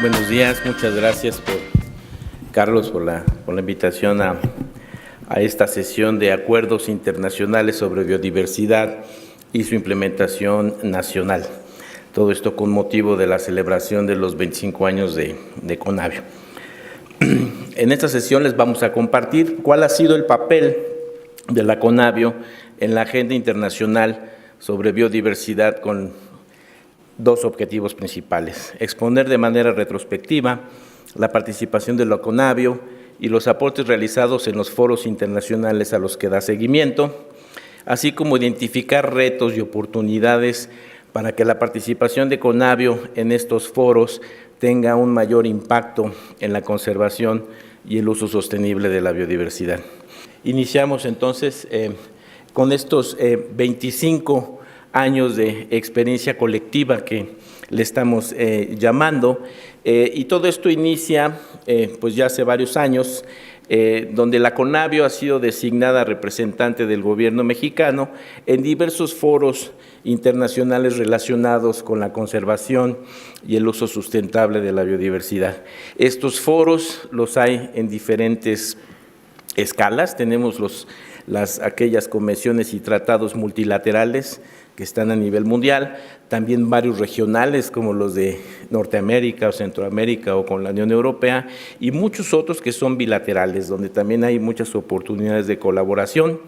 Buenos días, muchas gracias Carlos, por la invitación a esta sesión de acuerdos internacionales sobre biodiversidad y su implementación nacional. Todo esto con motivo de la celebración de los 25 años de CONABIO. En esta sesión les vamos a compartir cuál ha sido el papel de la CONABIO en la agenda internacional sobre biodiversidad con dos objetivos principales: exponer de manera retrospectiva la participación de la CONABIO y los aportes realizados en los foros internacionales a los que da seguimiento, así como identificar retos y oportunidades para que la participación de CONABIO en estos foros tenga un mayor impacto en la conservación y el uso sostenible de la biodiversidad. Iniciamos entonces con estos 25 años de experiencia colectiva que le estamos llamando, y todo esto inicia pues ya hace varios años, donde la CONABIO ha sido designada representante del gobierno mexicano en diversos foros internacionales relacionados con la conservación y el uso sustentable de la biodiversidad. Estos foros los hay en diferentes escalas. Tenemos aquellas convenciones y tratados multilaterales que están a nivel mundial, también varios regionales como los de Norteamérica o Centroamérica o con la Unión Europea, y muchos otros que son bilaterales, donde también hay muchas oportunidades de colaboración.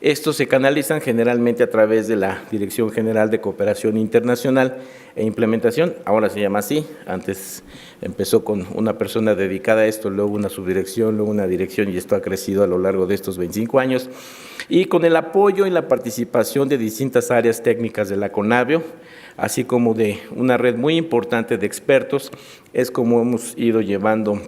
Estos se canalizan generalmente a través de la Dirección General de Cooperación Internacional e Implementación, ahora se llama así, antes empezó con una persona dedicada a esto, luego una subdirección, luego una dirección, y esto ha crecido a lo largo de estos 25 años, y con el apoyo y la participación de distintas áreas técnicas de la CONABIO, así como de una red muy importante de expertos, es como hemos ido llevando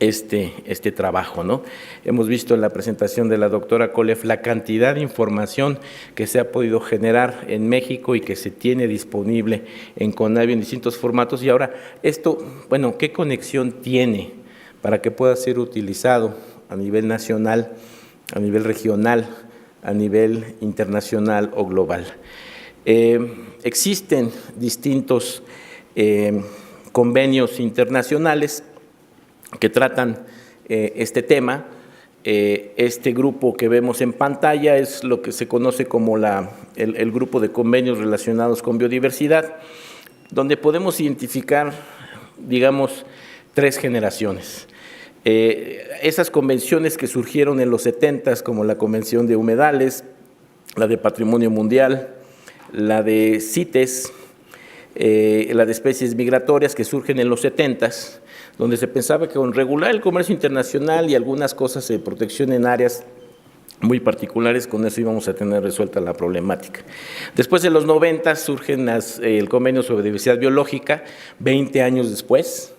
este trabajo, ¿no? Hemos visto en la presentación de la doctora Koleff la cantidad de información que se ha podido generar en México y que se tiene disponible en CONABIO en distintos formatos, y ahora esto, bueno, ¿qué conexión tiene para que pueda ser utilizado a nivel nacional, a nivel regional, a nivel internacional o global? Existen distintos convenios internacionales que tratan este tema. Este grupo que vemos en pantalla es lo que se conoce como el grupo de convenios relacionados con biodiversidad, donde podemos identificar, digamos, 3 generaciones. Esas convenciones que surgieron en los 70s, como la Convención de Humedales, la de Patrimonio Mundial, la de CITES, la de especies migratorias, que surgen en los 70s, donde se pensaba que con regular el comercio internacional y algunas cosas de protección en áreas muy particulares, con eso íbamos a tener resuelta la problemática. Después de los 90 surgen el convenio sobre diversidad biológica, 20 años después,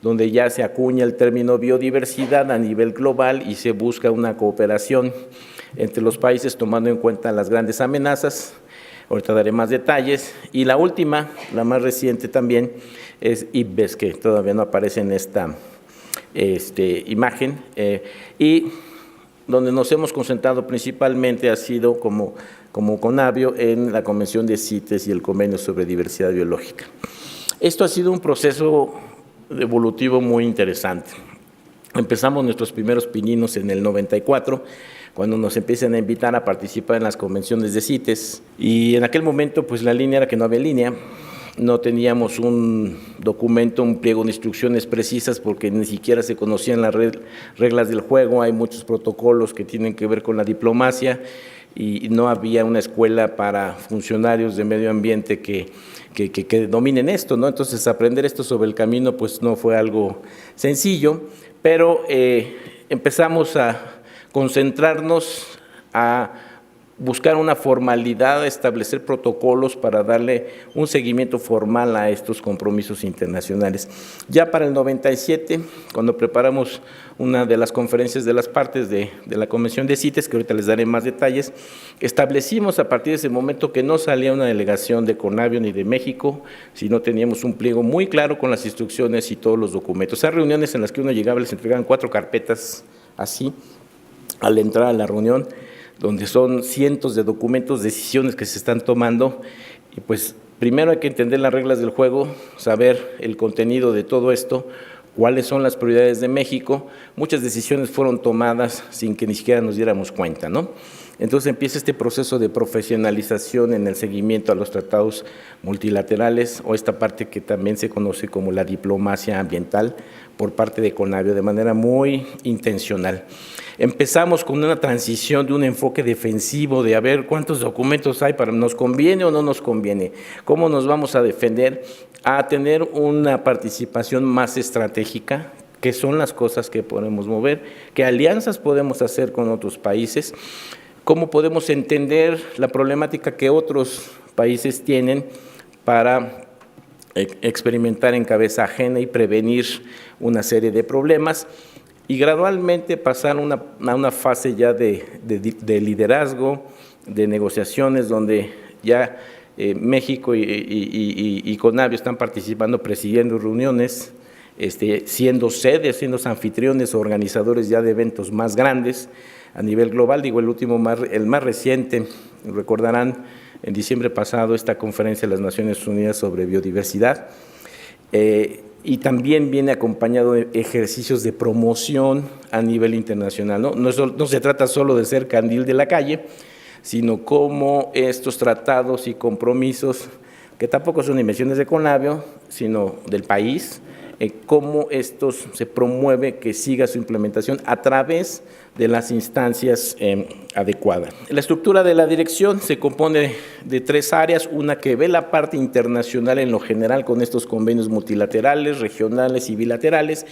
donde ya se acuña el término biodiversidad a nivel global y se busca una cooperación entre los países tomando en cuenta las grandes amenazas. Ahorita daré más detalles. Y la última, la más reciente también, es IPBES, que todavía no aparece en esta imagen, y donde nos hemos concentrado principalmente ha sido como CONABIO en la Convención de CITES y el Convenio sobre Diversidad Biológica. Esto ha sido un proceso evolutivo muy interesante. Empezamos nuestros primeros pininos en el 94, cuando nos empiezan a invitar a participar en las convenciones de CITES, y en aquel momento pues la línea era que no había línea, no teníamos un documento, un pliego de instrucciones precisas, porque ni siquiera se conocían las reglas del juego. Hay muchos protocolos que tienen que ver con la diplomacia y no había una escuela para funcionarios de medio ambiente que dominen esto, ¿no? Entonces aprender esto sobre el camino pues no fue algo sencillo, pero empezamos a concentrarnos, a buscar una formalidad, establecer protocolos para darle un seguimiento formal a estos compromisos internacionales. Ya para el 97, cuando preparamos una de las conferencias de las partes de la Convención de CITES, que ahorita les daré más detalles, establecimos a partir de ese momento que no salía una delegación de CONABIO ni de México, sino teníamos un pliego muy claro con las instrucciones y todos los documentos. Hay reuniones en las que uno llegaba y les entregaban 4 carpetas así, al entrar a la reunión, donde son cientos de documentos, decisiones que se están tomando, y pues primero hay que entender las reglas del juego, saber el contenido de todo esto, cuáles son las prioridades de México. Muchas decisiones fueron tomadas sin que ni siquiera nos diéramos cuenta, ¿no? Entonces empieza este proceso de profesionalización en el seguimiento a los tratados multilaterales, o esta parte que también se conoce como la diplomacia ambiental por parte de CONABIO, de manera muy intencional. Empezamos con una transición de un enfoque defensivo de a ver cuántos documentos hay, ¿nos conviene o no nos conviene? ¿Cómo nos vamos a defender? A tener una participación más estratégica, qué son las cosas que podemos mover, qué alianzas podemos hacer con otros países, cómo podemos entender la problemática que otros países tienen para experimentar en cabeza ajena y prevenir una serie de problemas, y gradualmente pasar a una fase ya de liderazgo, de negociaciones, donde ya México y CONABIO están participando, presidiendo reuniones, siendo sedes, siendo anfitriones o organizadores ya de eventos más grandes a nivel global. Digo, el más reciente, recordarán, en diciembre pasado, esta conferencia de las Naciones Unidas sobre biodiversidad, y también viene acompañado de ejercicios de promoción a nivel internacional, ¿no? No se trata solo de ser candil de la calle, sino cómo estos tratados y compromisos, que tampoco son invenciones de CONABIO, sino del país, cómo estos se promueve que siga su implementación a través de las instancias adecuadas. La estructura de la dirección se compone de 3 áreas, una que ve la parte internacional en lo general con estos convenios multilaterales, regionales y bilaterales.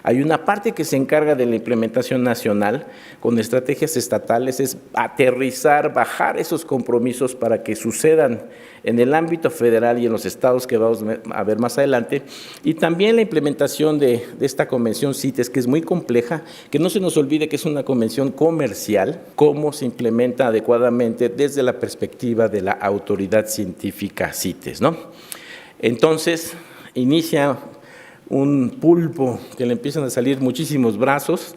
Hay una parte que se encarga de la implementación nacional con estrategias estatales, es aterrizar, bajar esos compromisos para que sucedan en el ámbito federal y en los estados que vamos a ver más adelante, y también la implementación de esta convención CITES, que es muy compleja, que no se nos olvide que es una convención comercial, cómo se implementa adecuadamente desde la perspectiva de la autoridad científica CITES, ¿no? Entonces, inicia un pulpo que le empiezan a salir muchísimos brazos,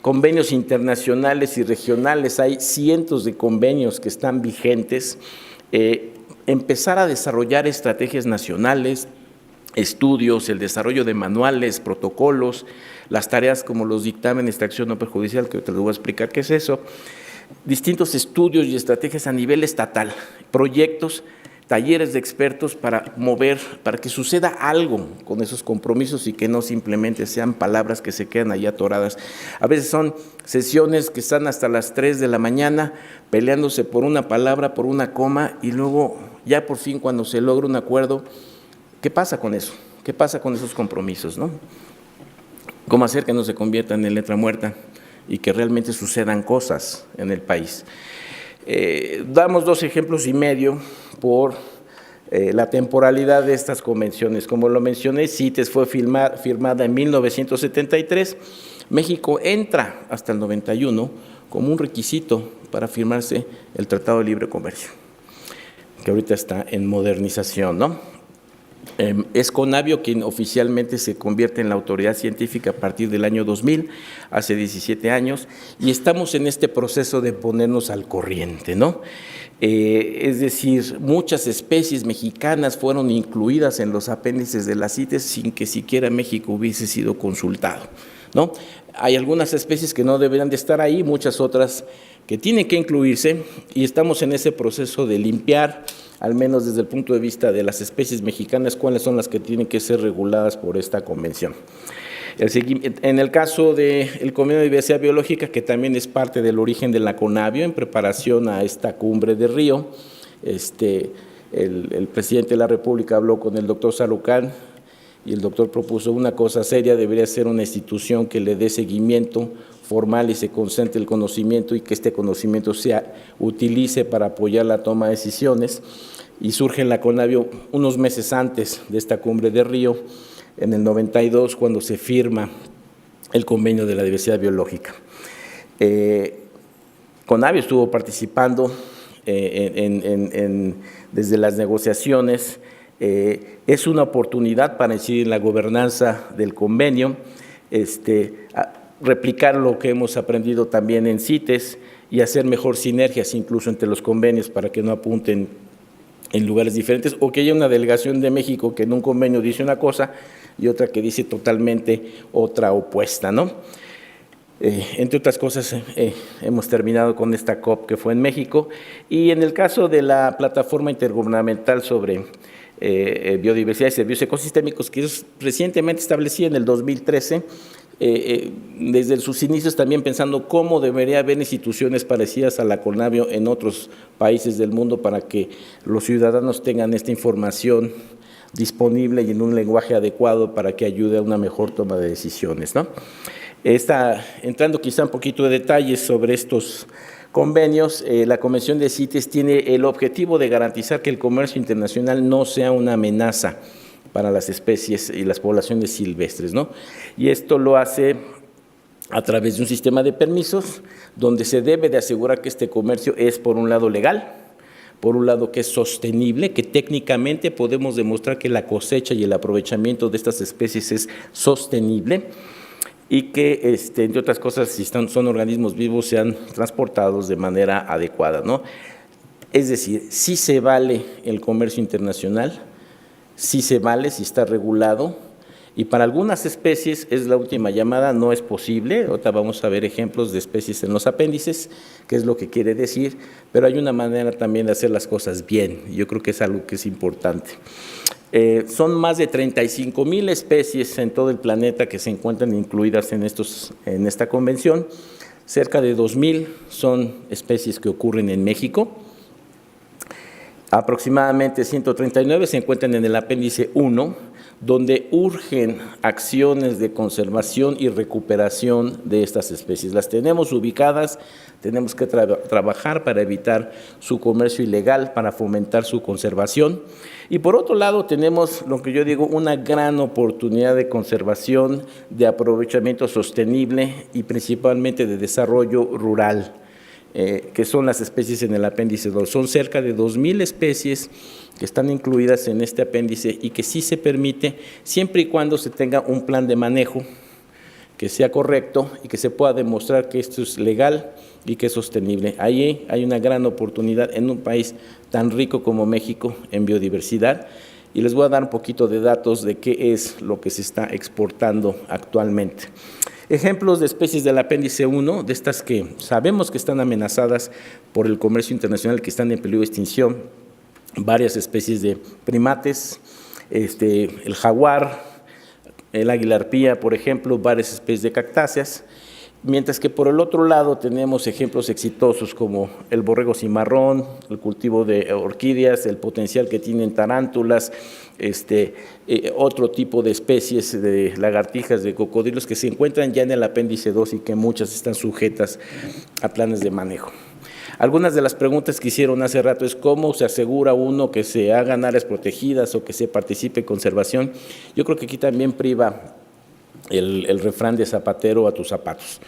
convenios internacionales y regionales, hay cientos de convenios que están vigentes, empezar a desarrollar estrategias nacionales, estudios, el desarrollo de manuales, protocolos, las tareas como los dictámenes de acción no perjudicial, que te lo voy a explicar qué es eso, distintos estudios y estrategias a nivel estatal, proyectos, talleres de expertos para mover, para que suceda algo con esos compromisos y que no simplemente sean palabras que se quedan ahí atoradas. A veces son sesiones que están hasta las 3 de la mañana peleándose por una palabra, por una coma, y luego ya por fin cuando se logra un acuerdo, ¿qué pasa con eso? ¿Qué pasa con esos compromisos, no? ¿Cómo hacer que no se conviertan en letra muerta y que realmente sucedan cosas en el país? Damos 2 ejemplos y medio por la temporalidad de estas convenciones. Como lo mencioné, CITES fue firmada en 1973, México entra hasta el 91 como un requisito para firmarse el Tratado de Libre Comercio, que ahorita está en modernización, ¿no? Es CONABIO quien oficialmente se convierte en la autoridad científica a partir del año 2000, hace 17 años, y estamos en este proceso de ponernos al corriente, ¿no? Es decir, muchas especies mexicanas fueron incluidas en los apéndices de las CITES sin que siquiera México hubiese sido consultado, ¿no? Hay algunas especies que no deberían de estar ahí, muchas otras que tienen que incluirse, y estamos en ese proceso de limpiar, al menos desde el punto de vista de las especies mexicanas, cuáles son las que tienen que ser reguladas por esta convención. En el caso del Convenio de Diversidad Biológica, que también es parte del origen de la CONABIO en preparación a esta cumbre de Río, el presidente de la República habló con el doctor Sarucán y el doctor propuso una cosa seria, debería ser una institución que le dé seguimiento formal y se concentre el conocimiento y que este conocimiento se utilice para apoyar la toma de decisiones, y surge en la CONABIO unos meses antes de esta cumbre de Río, en el 92, cuando se firma el Convenio de la Diversidad Biológica. CONABIO estuvo participando desde las negociaciones, es una oportunidad para incidir en la gobernanza del convenio, replicar lo que hemos aprendido también en CITES y hacer mejor sinergias incluso entre los convenios para que no apunten en lugares diferentes, o que haya una delegación de México que en un convenio dice una cosa y otra que dice totalmente otra opuesta, ¿no? Entre otras cosas, hemos terminado con esta COP que fue en México, y en el caso de la plataforma intergubernamental sobre biodiversidad y servicios ecosistémicos, que es recientemente establecida en el 2013, desde sus inicios también pensando cómo debería haber instituciones parecidas a la CONABIO en otros países del mundo para que los ciudadanos tengan esta información disponible y en un lenguaje adecuado para que ayude a una mejor toma de decisiones, ¿no? Entrando quizá un poquito de detalles sobre estos convenios, la Convención de CITES tiene el objetivo de garantizar que el comercio internacional no sea una amenaza para las especies y las poblaciones silvestres, ¿no? Y esto lo hace a través de un sistema de permisos donde se debe de asegurar que este comercio es, por un lado, legal, por un lado, que es sostenible, que técnicamente podemos demostrar que la cosecha y el aprovechamiento de estas especies es sostenible, y que, entre otras cosas, si son organismos vivos, sean transportados de manera adecuada, ¿no? Es decir, sí se vale el comercio internacional, sí se vale si está regulado, y para algunas especies es la última llamada, no es posible. Ahorita vamos a ver ejemplos de especies en los apéndices, qué es lo que quiere decir, pero hay una manera también de hacer las cosas bien, y yo creo que es algo que es importante. Son más de 35,000 especies en todo el planeta que se encuentran incluidas en esta convención. Cerca de 2,000 son especies que ocurren en México. Aproximadamente 139 se encuentran en el apéndice 1, donde urgen acciones de conservación y recuperación de estas especies. Las tenemos ubicadas, tenemos que trabajar para evitar su comercio ilegal, para fomentar su conservación. Y por otro lado tenemos, lo que yo digo, una gran oportunidad de conservación, de aprovechamiento sostenible y principalmente de desarrollo rural, que son las especies en el apéndice 2. Son cerca de 2,000 especies que están incluidas en este apéndice y que sí se permite, siempre y cuando se tenga un plan de manejo que sea correcto y que se pueda demostrar que esto es legal y que es sostenible. Ahí hay una gran oportunidad en un país tan rico como México en biodiversidad, y les voy a dar un poquito de datos de qué es lo que se está exportando actualmente. Ejemplos de especies del apéndice 1, de estas que sabemos que están amenazadas por el comercio internacional, que están en peligro de extinción: varias especies de primates, el jaguar, el águila arpía, por ejemplo, varias especies de cactáceas, mientras que por el otro lado tenemos ejemplos exitosos como el borrego cimarrón, el cultivo de orquídeas, el potencial que tienen tarántulas, otro tipo de especies de lagartijas, de cocodrilos que se encuentran ya en el apéndice 2 y que muchas están sujetas a planes de manejo. Algunas de las preguntas que hicieron hace rato es cómo se asegura uno que se hagan áreas protegidas o que se participe en conservación. Yo creo que aquí también priva el refrán de zapatero a tus zapatos.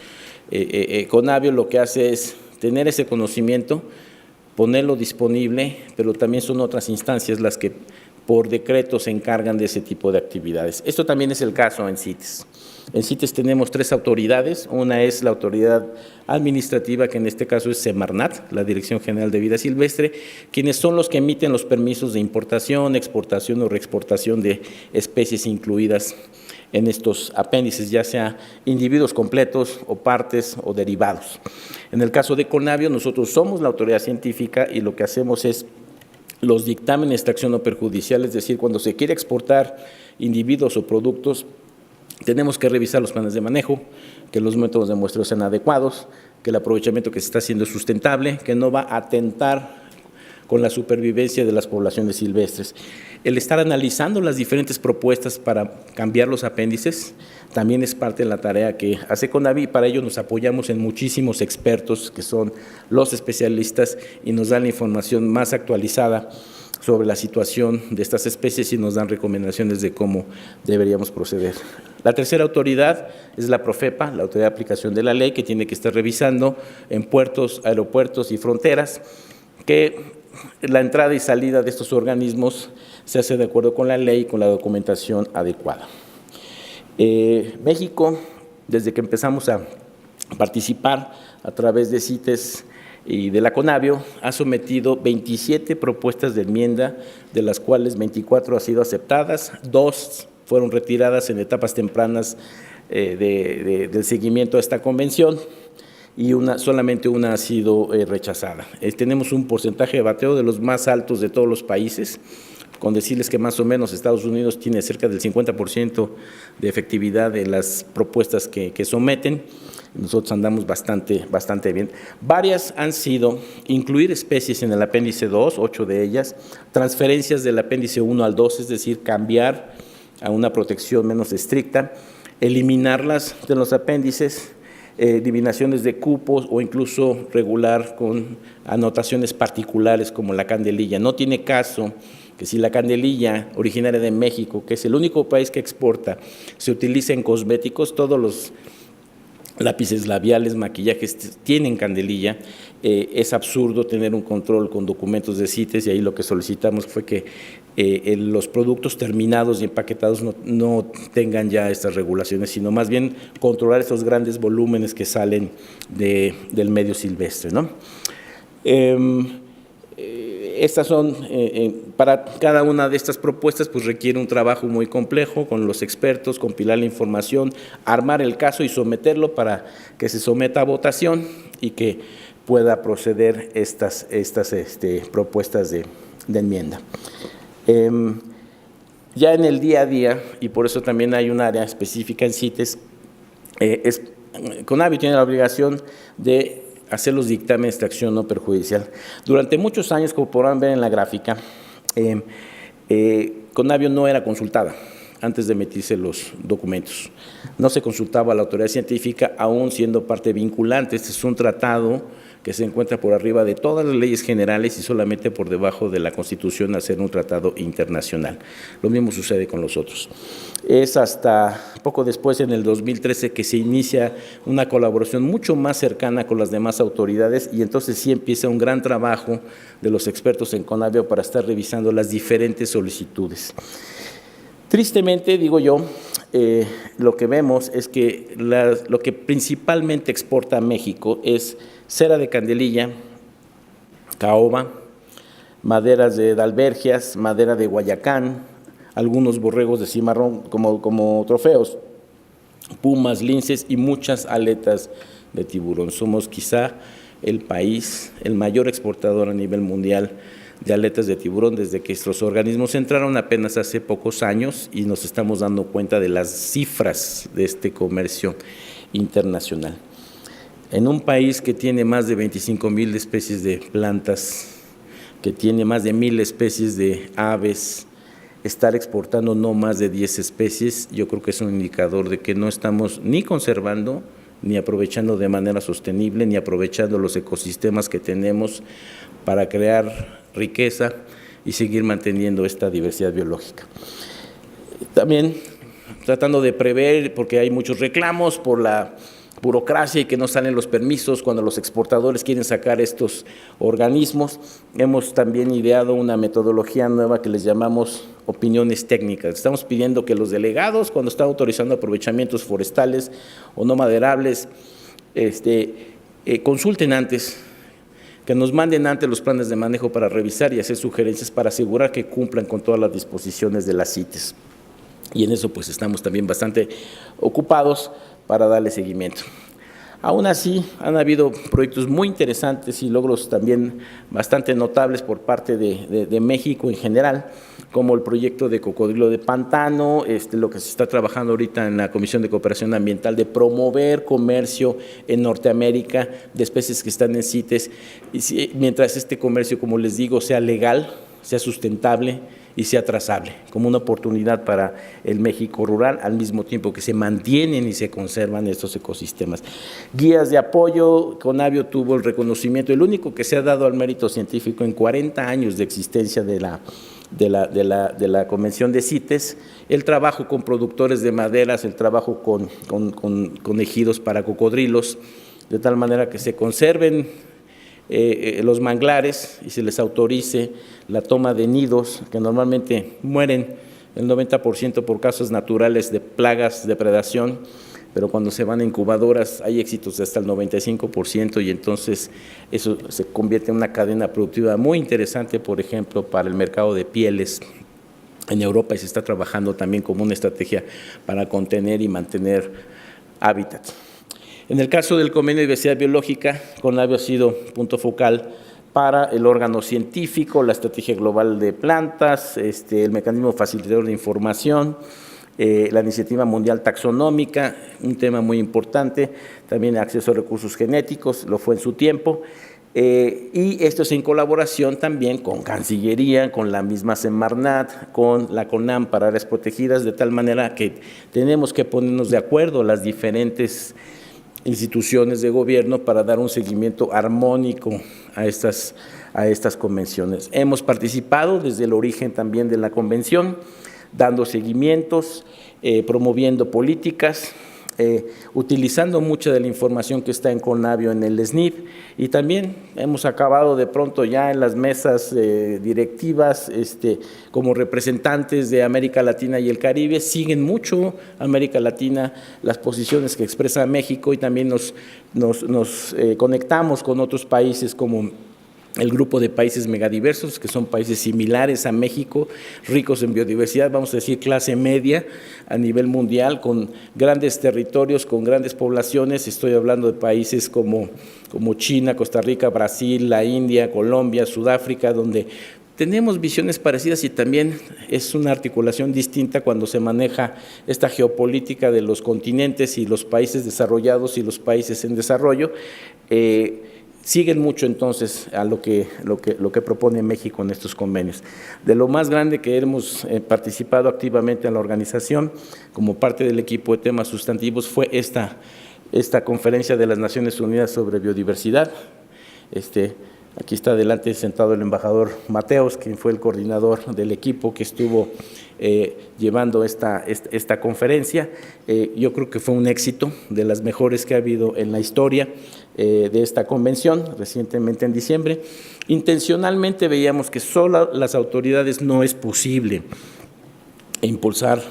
CONABIO lo que hace es tener ese conocimiento, ponerlo disponible, pero también son otras instancias las que por decreto se encargan de ese tipo de actividades. Esto también es el caso en CITES. En CITES tenemos 3 autoridades. Una es la autoridad administrativa, que en este caso es Semarnat, la Dirección General de Vida Silvestre, quienes son los que emiten los permisos de importación, exportación o reexportación de especies incluidas en estos apéndices, ya sea individuos completos o partes o derivados. En el caso de CONABIO, nosotros somos la autoridad científica y lo que hacemos es los dictámenes de extracción no perjudicial, es decir, cuando se quiere exportar individuos o productos, tenemos que revisar los planes de manejo, que los métodos de muestreo sean adecuados, que el aprovechamiento que se está haciendo es sustentable, que no va a atentar con la supervivencia de las poblaciones silvestres. El estar analizando las diferentes propuestas para cambiar los apéndices también es parte de la tarea que hace CONABI, y para ello nos apoyamos en muchísimos expertos que son los especialistas y nos dan la información más actualizada sobre la situación de estas especies y nos dan recomendaciones de cómo deberíamos proceder. La tercera autoridad es la PROFEPA, la Autoridad de Aplicación de la Ley, que tiene que estar revisando en puertos, aeropuertos y fronteras que la entrada y salida de estos organismos se hace de acuerdo con la ley y con la documentación adecuada. México, desde que empezamos a participar a través de CITES, y de la CONABIO ha sometido 27 propuestas de enmienda, de las cuales 24 han sido aceptadas, 2 fueron retiradas en etapas tempranas del seguimiento a esta convención y solamente una ha sido rechazada. Tenemos un porcentaje de bateo de los más altos de todos los países, con decirles que más o menos Estados Unidos tiene cerca del 50% de efectividad de las propuestas que someten. Nosotros andamos bastante bien. Varias han sido incluir especies en el apéndice 2, 8 de ellas, transferencias del apéndice 1 al 2, es decir, cambiar a una protección menos estricta, eliminarlas de los apéndices, eliminaciones de cupos o incluso regular con anotaciones particulares como la candelilla. No tiene caso que si la candelilla originaria de México, que es el único país que exporta, se utiliza en cosméticos, todos los lápices labiales, maquillajes tienen candelilla. Es absurdo tener un control con documentos de CITES y ahí lo que solicitamos fue que los productos terminados y empaquetados no tengan ya estas regulaciones, sino más bien controlar esos grandes volúmenes que salen del medio silvestre, ¿no? Estas son, para cada una de estas propuestas, pues requiere un trabajo muy complejo con los expertos, compilar la información, armar el caso y someterlo para que se someta a votación y que pueda proceder estas propuestas de enmienda. Ya en el día a día, y por eso también hay un área específica en CITES, CONABIO tiene la obligación de hacer los dictámenes de acción no perjudicial. Durante muchos años, como podrán ver en la gráfica, CONABIO no era consultada antes de emitirse los documentos. No se consultaba a la autoridad científica, aún siendo parte vinculante. Este es un tratado que se encuentra por arriba de todas las leyes generales y solamente por debajo de la Constitución al ser un tratado internacional. Lo mismo sucede con los otros. Es hasta poco después, en el 2013, que se inicia una colaboración mucho más cercana con las demás autoridades y entonces sí empieza un gran trabajo de los expertos en CONABIO para estar revisando las diferentes solicitudes. Tristemente, digo yo, lo que vemos es que lo que principalmente exporta a México es cera de candelilla, caoba, maderas de dalbergias, madera de guayacán, algunos borregos de cimarrón como trofeos, pumas, linces y muchas aletas de tiburón. Somos quizá el país, el mayor exportador a nivel mundial de aletas de tiburón desde que estos organismos entraron apenas hace pocos años y nos estamos dando cuenta de las cifras de este comercio internacional. En un país que tiene más de 25,000 especies de plantas, que tiene más de 1,000 especies de aves, estar exportando no más de 10 especies, yo creo que es un indicador de que no estamos ni conservando, ni aprovechando de manera sostenible, ni aprovechando los ecosistemas que tenemos para crear riqueza y seguir manteniendo esta diversidad biológica. También tratando de prever, porque hay muchos reclamos por la burocracia y que no salen los permisos cuando los exportadores quieren sacar estos organismos, hemos también ideado una metodología nueva que les llamamos opiniones técnicas. Estamos pidiendo que los delegados, cuando están autorizando aprovechamientos forestales o no maderables, consulten antes, que nos manden antes los planes de manejo para revisar y hacer sugerencias para asegurar que cumplan con todas las disposiciones de las CITES. Y en eso pues estamos también bastante ocupados para darle seguimiento. Aún así, han habido proyectos muy interesantes y logros también bastante notables por parte de México en general, como el proyecto de cocodrilo de pantano, lo que se está trabajando ahorita en la Comisión de Cooperación Ambiental de promover comercio en Norteamérica de especies que están en CITES, y mientras este comercio, como les digo, sea legal, sea sustentable y sea trazable, como una oportunidad para el México rural, al mismo tiempo que se mantienen y se conservan estos ecosistemas. Guías de apoyo, CONABIO tuvo el reconocimiento, el único que se ha dado al mérito científico en 40 años de existencia de la Convención de CITES, el trabajo con productores de maderas, el trabajo con ejidos para cocodrilos, de tal manera que se conserven los manglares y se les autorice la toma de nidos que normalmente mueren el 90% por causas naturales de plagas, depredación, pero cuando se van a incubadoras hay éxitos de hasta el 95% y entonces eso se convierte en una cadena productiva muy interesante, por ejemplo, para el mercado de pieles en Europa, y se está trabajando también como una estrategia para contener y mantener hábitats. En el caso del convenio de diversidad biológica, CONABIO ha sido punto focal para el órgano científico, la estrategia global de plantas, el mecanismo facilitador de información, la iniciativa mundial taxonómica, un tema muy importante, también acceso a recursos genéticos, lo fue en su tiempo, y esto es en colaboración también con Cancillería, con la misma Semarnat, con la CONAM para áreas protegidas, de tal manera que tenemos que ponernos de acuerdo las diferentes instituciones de gobierno para dar un seguimiento armónico a estas convenciones. Hemos participado desde el origen también de la convención, dando seguimientos, promoviendo políticas, utilizando mucha de la información que está en CONABIO en el SNIP, y también hemos acabado de pronto ya en las mesas directivas como representantes de América Latina y el Caribe. Siguen mucho América Latina las posiciones que expresa México, y también nos conectamos con otros países como el grupo de países megadiversos, que son países similares a México, ricos en biodiversidad, vamos a decir clase media a nivel mundial, con grandes territorios, con grandes poblaciones. Estoy hablando de países como China, Costa Rica, Brasil, la India, Colombia, Sudáfrica, donde tenemos visiones parecidas, y también es una articulación distinta cuando se maneja esta geopolítica de los continentes y los países desarrollados y los países en desarrollo. Siguen mucho entonces a lo que propone México en estos convenios. De lo más grande que hemos participado activamente en la organización como parte del equipo de temas sustantivos fue esta conferencia de las Naciones Unidas sobre biodiversidad. Aquí está adelante sentado el embajador Mateos, quien fue el coordinador del equipo que estuvo llevando esta conferencia. Yo creo que fue un éxito, de las mejores que ha habido en la historia de esta convención, recientemente en diciembre. Intencionalmente veíamos que solo las autoridades no es posible impulsar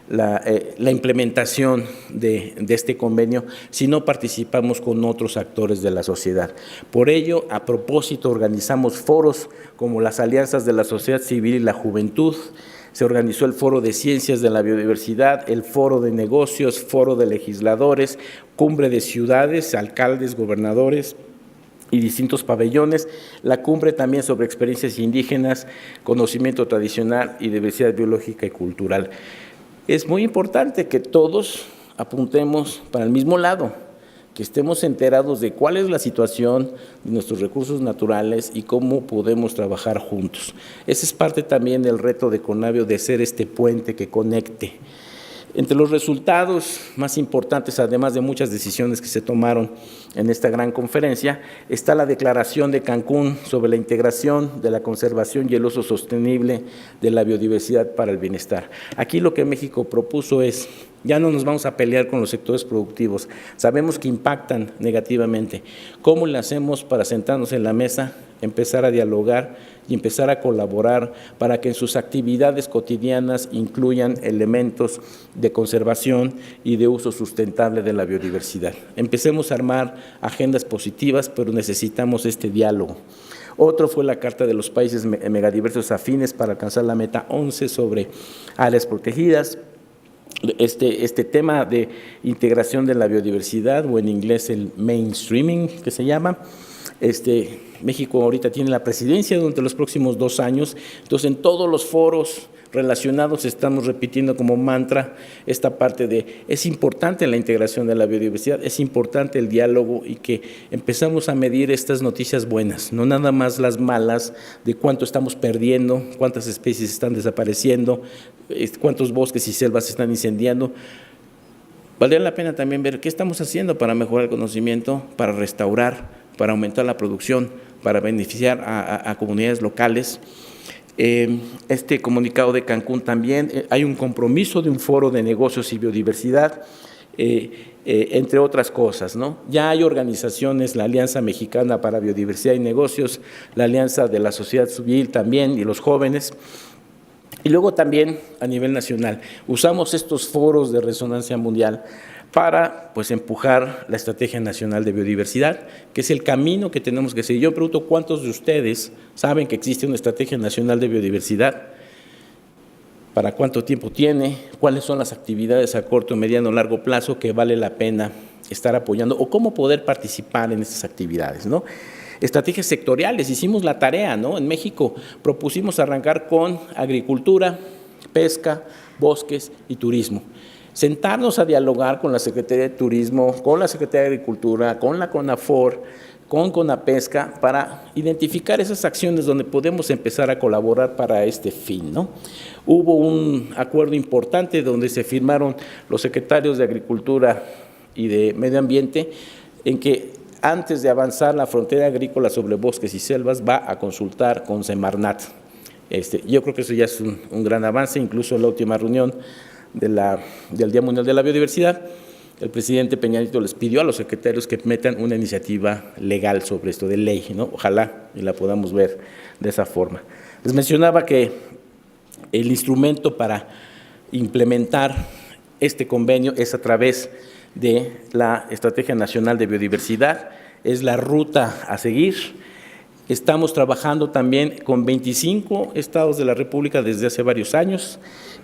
la implementación de este convenio si no participamos con otros actores de la sociedad. Por ello, a propósito, organizamos foros como las alianzas de la sociedad civil y la juventud. Se organizó el Foro de Ciencias de la Biodiversidad, el Foro de Negocios, Foro de Legisladores, Cumbre de Ciudades, alcaldes, gobernadores y distintos pabellones, la cumbre también sobre experiencias indígenas, conocimiento tradicional y diversidad biológica y cultural. Es muy importante que todos apuntemos para el mismo lado, que estemos enterados de cuál es la situación de nuestros recursos naturales y cómo podemos trabajar juntos. Ese es parte también del reto de CONABIO, de ser este puente que conecte. Entre los resultados más importantes, además de muchas decisiones que se tomaron en esta gran conferencia, está la Declaración de Cancún sobre la integración de la conservación y el uso sostenible de la biodiversidad para el bienestar. Aquí lo que México propuso es: ya no nos vamos a pelear con los sectores productivos, sabemos que impactan negativamente. ¿Cómo le hacemos para sentarnos en la mesa, empezar a dialogar y empezar a colaborar para que en sus actividades cotidianas incluyan elementos de conservación y de uso sustentable de la biodiversidad? Empecemos a armar agendas positivas, pero necesitamos este diálogo. Otro fue la Carta de los Países Megadiversos Afines para alcanzar la meta 11 sobre áreas protegidas. Este tema de integración de la biodiversidad, o en inglés el mainstreaming que se llama. México ahorita tiene la presidencia durante los próximos 2 años, entonces en todos los foros relacionados estamos repitiendo como mantra esta parte de: es importante la integración de la biodiversidad, es importante el diálogo, y que empezamos a medir estas noticias buenas, no nada más las malas de cuánto estamos perdiendo, cuántas especies están desapareciendo, cuántos bosques y selvas se están incendiando. Valdría la pena también ver qué estamos haciendo para mejorar el conocimiento, para restaurar, para aumentar la producción, para beneficiar a comunidades locales. Este comunicado de Cancún también, hay un compromiso de un foro de negocios y biodiversidad, entre otras cosas, ¿no? Ya hay organizaciones, la Alianza Mexicana para Biodiversidad y Negocios, la Alianza de la Sociedad Civil también y los jóvenes, Y luego también a nivel nacional, usamos estos foros de resonancia mundial para pues empujar la Estrategia Nacional de Biodiversidad, que es el camino que tenemos que seguir. Yo pregunto, ¿cuántos de ustedes saben que existe una Estrategia Nacional de Biodiversidad? ¿Para cuánto tiempo tiene? ¿Cuáles son las actividades a corto, mediano, largo plazo que vale la pena estar apoyando? ¿O cómo poder participar en estas actividades, ¿no? Estrategias sectoriales, hicimos la tarea, ¿no? En México propusimos arrancar con agricultura, pesca, bosques y turismo. Sentarnos a dialogar con la Secretaría de Turismo, con la Secretaría de Agricultura, con la CONAFOR, con CONAPESCA, para identificar esas acciones donde podemos empezar a colaborar para este fin, ¿no? Hubo un acuerdo importante donde se firmaron los secretarios de Agricultura y de Medio Ambiente, en que antes de avanzar la frontera agrícola sobre bosques y selvas va a consultar con Semarnat. Yo creo que eso ya es un gran avance, incluso en la última reunión del Día Mundial de la Biodiversidad, el presidente Peña Nieto les pidió a los secretarios que metan una iniciativa legal sobre esto, de ley, ¿no? Ojalá y la podamos ver de esa forma. Les mencionaba que el instrumento para implementar este convenio es a través de la Estrategia Nacional de Biodiversidad, es la ruta a seguir. Estamos trabajando también con 25 estados de la República desde hace varios años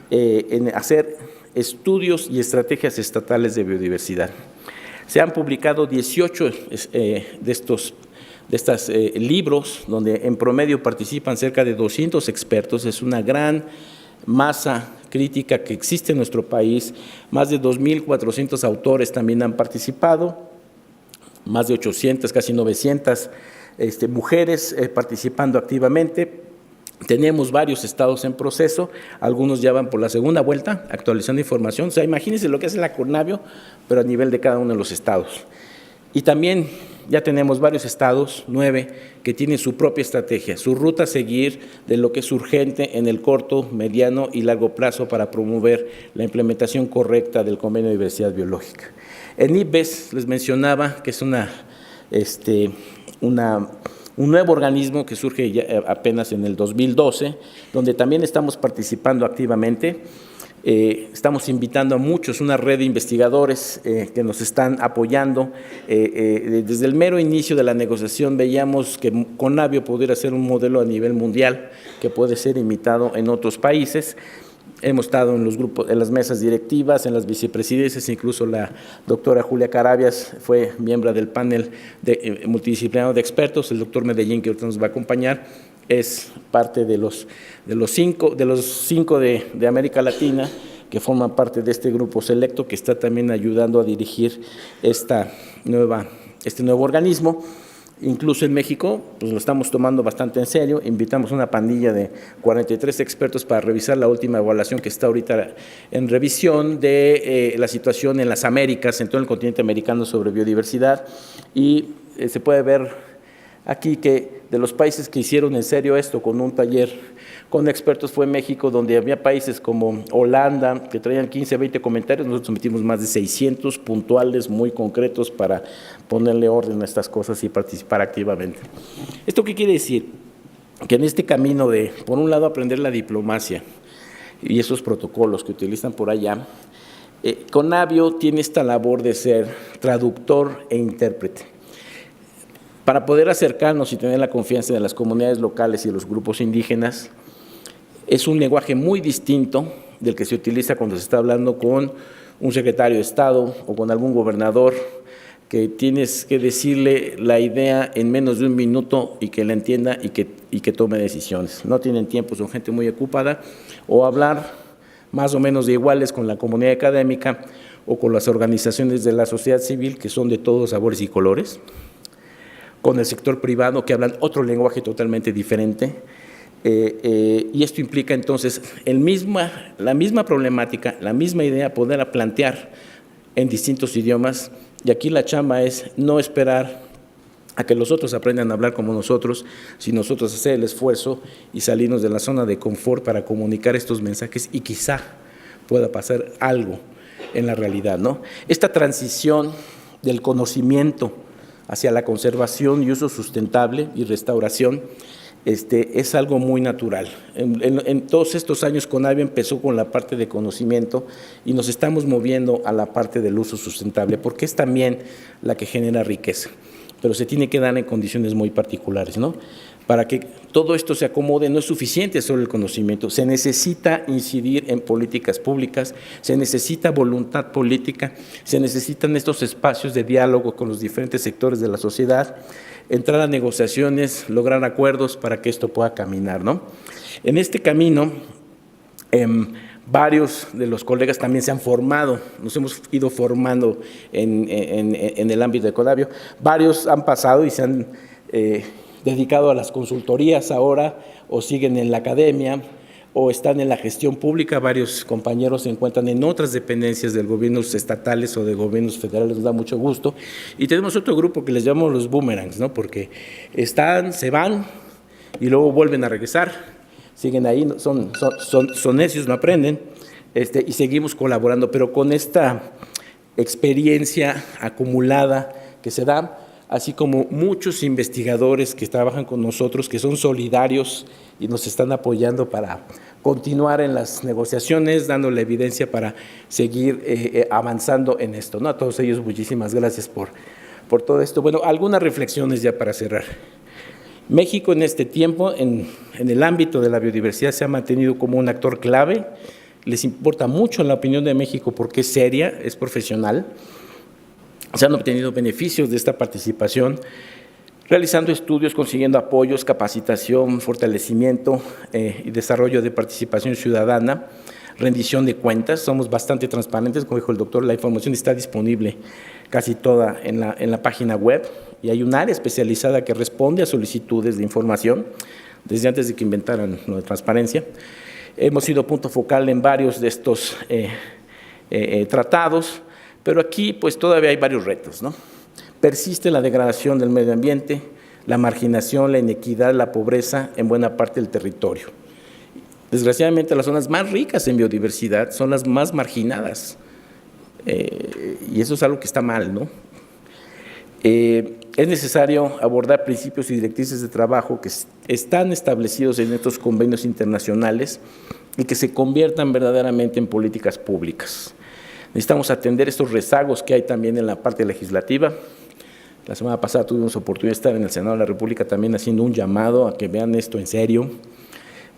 en hacer estudios y estrategias estatales de biodiversidad. Se han publicado 18 de estos libros, donde en promedio participan cerca de 200 expertos. Es una gran masa crítica que existe en nuestro país. Más de 2.400 autores también han participado, más de 800, casi 900 mujeres participando activamente. Tenemos varios estados en proceso, algunos ya van por la segunda vuelta, actualizando información. O sea, imagínense lo que hace la CONABIO, pero a nivel de cada uno de los estados. Y también ya tenemos varios estados, 9, que tienen su propia estrategia, su ruta a seguir de lo que es urgente en el corto, mediano y largo plazo para promover la implementación correcta del Convenio de Diversidad Biológica. En IPBES les mencionaba que es un nuevo organismo que surge ya apenas en el 2012, donde también estamos participando activamente. Estamos invitando a muchos, una red de investigadores que nos están apoyando. Desde el mero inicio de la negociación veíamos que CONABIO pudiera ser un modelo a nivel mundial que puede ser imitado en otros países. Hemos estado en los grupos, en las mesas directivas, en las vicepresidencias, incluso la doctora Julia Carabias fue miembro del panel multidisciplinario de expertos. El doctor Medellín, que ahorita nos va a acompañar, es parte de los cinco de América Latina que forman parte de este grupo selecto que está también ayudando a dirigir este nuevo organismo. Incluso en México, pues lo estamos tomando bastante en serio. Invitamos una pandilla de 43 expertos para revisar la última evaluación que está ahorita en revisión de la situación en las Américas, en todo el continente americano sobre biodiversidad. Y se puede ver aquí que de los países que hicieron en serio esto con un taller con expertos fue México, donde había países como Holanda que traían 15, 20 comentarios. Nosotros metimos más de 600 puntuales muy concretos para ponerle orden a estas cosas y participar activamente. ¿Esto qué quiere decir? Que en este camino de, por un lado, aprender la diplomacia y esos protocolos que utilizan por allá, CONABIO tiene esta labor de ser traductor e intérprete. Para poder acercarnos y tener la confianza de las comunidades locales y de los grupos indígenas, es un lenguaje muy distinto del que se utiliza cuando se está hablando con un secretario de Estado o con algún gobernador, que tienes que decirle la idea en menos de un minuto y que la entienda y que tome decisiones. No tienen tiempo, son gente muy ocupada, o hablar más o menos de iguales con la comunidad académica o con las organizaciones de la sociedad civil, que son de todos sabores y colores, con el sector privado, que hablan otro lenguaje totalmente diferente. Y esto implica entonces la misma problemática, la misma idea, poderla plantear en distintos idiomas. Y aquí la chamba es no esperar a que los otros aprendan a hablar como nosotros, sino nosotros hacer el esfuerzo y salirnos de la zona de confort para comunicar estos mensajes y quizá pueda pasar algo en la realidad, ¿no? Esta transición del conocimiento hacia la conservación y uso sustentable y restauración es algo muy natural. En todos estos años CONAVIO empezó con la parte de conocimiento y nos estamos moviendo a la parte del uso sustentable, porque es también la que genera riqueza, pero se tiene que dar en condiciones muy particulares, ¿no? Para que todo esto se acomode, no es suficiente solo el conocimiento, se necesita incidir en políticas públicas, se necesita voluntad política, se necesitan estos espacios de diálogo con los diferentes sectores de la sociedad, entrar a negociaciones, lograr acuerdos para que esto pueda caminar, ¿no? En este camino, varios de los colegas también se han formado, nos hemos ido formando en el ámbito de CONAVIO, varios han pasado y se han dedicado a las consultorías ahora, o siguen en la academia, o están en la gestión pública. Varios compañeros se encuentran en otras dependencias del gobiernos estatales o de gobiernos federales, nos da mucho gusto. Y tenemos otro grupo que les llamamos los boomerangs, ¿no? Porque se van y luego vuelven a regresar, siguen ahí, son necios, no aprenden, y seguimos colaborando, pero con esta experiencia acumulada que se da, así como muchos investigadores que trabajan con nosotros, que son solidarios y nos están apoyando para continuar en las negociaciones, dando la evidencia para seguir avanzando en esto, ¿no? A todos ellos, muchísimas gracias por todo esto. Bueno, algunas reflexiones ya para cerrar. México en este tiempo, en el ámbito de la biodiversidad, se ha mantenido como un actor clave. Les importa mucho la opinión de México porque es seria, es profesional. Se han obtenido beneficios de esta participación, realizando estudios, consiguiendo apoyos, capacitación, fortalecimiento y desarrollo de participación ciudadana, rendición de cuentas. Somos bastante transparentes, como dijo el doctor, la información está disponible casi toda en la página web, y hay un área especializada que responde a solicitudes de información desde antes de que inventaran lo de transparencia. Hemos sido punto focal en varios de estos tratados, pero aquí pues todavía hay varios retos, ¿no? Persiste la degradación del medio ambiente, la marginación, la inequidad, la pobreza en buena parte del territorio. Desgraciadamente las zonas más ricas en biodiversidad son las más marginadas, y eso es algo que está mal, ¿no? Es necesario abordar principios y directrices de trabajo que están establecidos en estos convenios internacionales y que se conviertan verdaderamente en políticas públicas. Necesitamos atender estos rezagos que hay también en la parte legislativa. La semana pasada tuvimos oportunidad de estar en el Senado de la República también haciendo un llamado a que vean esto en serio,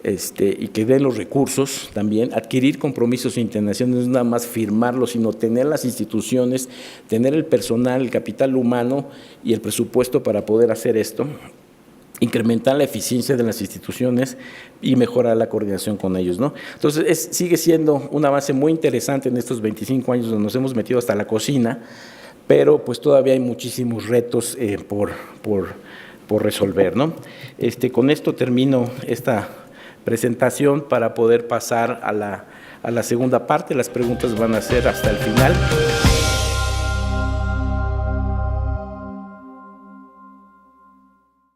y que den los recursos también, adquirir compromisos internacionales, no nada más firmarlos, sino tener las instituciones, tener el personal, el capital humano y el presupuesto para poder hacer esto, incrementar la eficiencia de las instituciones y mejorar la coordinación con ellos, ¿no? Entonces, sigue siendo un avance muy interesante en estos 25 años donde nos hemos metido hasta la cocina, pero pues todavía hay muchísimos retos por resolver, ¿no? Con esto termino esta presentación para poder pasar a la segunda parte. Las preguntas van a ser hasta el final.